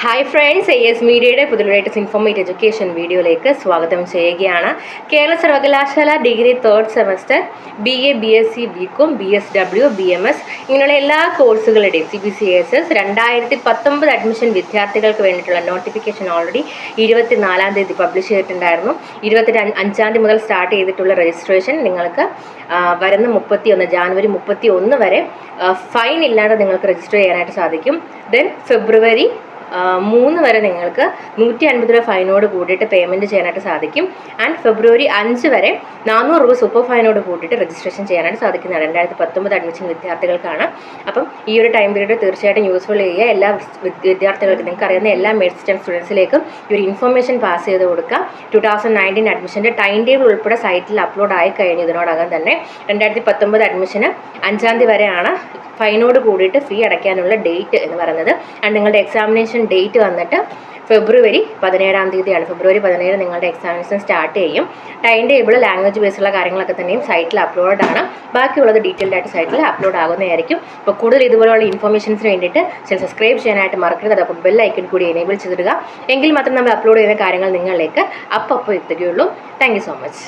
Hi friends, AS മീഡിയയുടെ പുതിയ latest informative education വീഡിയോയിലേക്ക് സ്വാഗതം ചെയ്യുകയാണ്. കേരള സർവകലാശാല degree third semester BA BSc BCom BSW BMS ഇങ്ങനെയുള്ള എല്ലാ കോഴ്സുകളുടെയും CBCSS 2019 അഡ്മിഷൻ വിദ്യാർത്ഥികൾക്ക് വേണ്ടിയിട്ടുള്ള നോട്ടിഫിക്കേഷൻ ഓൾറെഡി 24-ാം തീയതി പബ്ലിഷ് ചെയ്തിട്ടുണ്ടായിരുന്നു. 25-ാം തീയതി മുതൽ സ്റ്റാർട്ട് ചെയ്തിട്ടുള്ള രജിസ്ട്രേഷൻ നിങ്ങൾക്ക് വരുന്ന ജാനുവരി 31 വരെ ഫൈൻ ഇല്ലാതെ നിങ്ങൾക്ക് രജിസ്റ്റർ ചെയ്യാനായിട്ട് സാധിക്കും. ദെൻ ഫെബ്രുവരി 3 വരെ നിങ്ങൾക്ക് 150 രൂപ ഫൈനോട് കൂടിയിട്ട് പേയ്മെൻറ്റ് ചെയ്യാനായിട്ട് സാധിക്കും. ആൻഡ് ഫെബ്രുവരി 5 വരെ 400 രൂപ സൂപ്പർ ഫൈനോട് കൂടിയിട്ട് രജിസ്ട്രേഷൻ ചെയ്യാനായിട്ട് സാധിക്കുന്നതാണ്. 2019 അഡ്മിഷൻ വിദ്യാർത്ഥികൾക്കാണ്. അപ്പം ഈ ഒരു ടൈം പീരീഡ് തീർച്ചയായിട്ടും യൂസ്ഫുൾ ചെയ്യുക. എല്ലാ വിദ്യാർത്ഥികൾക്കും നിങ്ങൾക്ക് അറിയുന്ന എല്ലാ മെഡിസിൻ സ്റ്റുഡൻസിലേക്കും ഈ ഒരു ഇൻഫർമേഷൻ പാസ് ചെയ്ത് കൊടുക്കുക. 2019 അഡ്മിഷൻ്റെ ടൈം ടേബിൾ ഉൾപ്പെടെ സൈറ്റിൽ അപ്ലോഡ് ആയി കഴിഞ്ഞു. ഇതിനോടകം തന്നെ 2019 അഡ്മിഷന് 5-ാം തീയതി വരെയാണ് ഫൈനോട് കൂടിയിട്ട് ഫീ അടയ്ക്കാനുള്ള ഡേറ്റ് എന്ന് പറയുന്നത്. ആൻഡ് നിങ്ങളുടെ എക്സാമിനേഷൻ ഡേറ്റ് വന്നിട്ട് ഫെബ്രുവരി 17-ാം തീയതിയാണ്. ഫെബ്രുവരി 17 നിങ്ങളുടെ എക്സാമിനേഷൻ സ്റ്റാർട്ട് ചെയ്യും. ടൈം ടേബിൾ ലാംഗ്വേജ് ബേസുള്ള കാര്യങ്ങളൊക്കെ തന്നെയും സൈറ്റിൽ അപ്ലോഡ് ആണ്. ബാക്കിയുള്ളത് ഡീറ്റെയിൽഡ് ആയിട്ട് സൈറ്റിൽ അപ്ലോഡ് ആകുന്നതായിരിക്കും. അപ്പോൾ കൂടുതൽ ഇതുപോലുള്ള ഇൻഫർമേഷൻസിന് വേണ്ടിയിട്ട് സബ്സ്ക്രൈബ് ചെയ്യാനായിട്ട് മറക്കരുത്. അപ്പോൾ ബെൽ ഐക്കൺ കൂടി എനേബിൾ ചെയ്തിടുക. എങ്കിൽ മാത്രം നമ്മൾ അപ്ലോഡ് ചെയ്യുന്ന കാര്യങ്ങൾ നിങ്ങളിലേക്ക് അപ്പോൾ എത്തുകയുള്ളൂ. Thank you so much.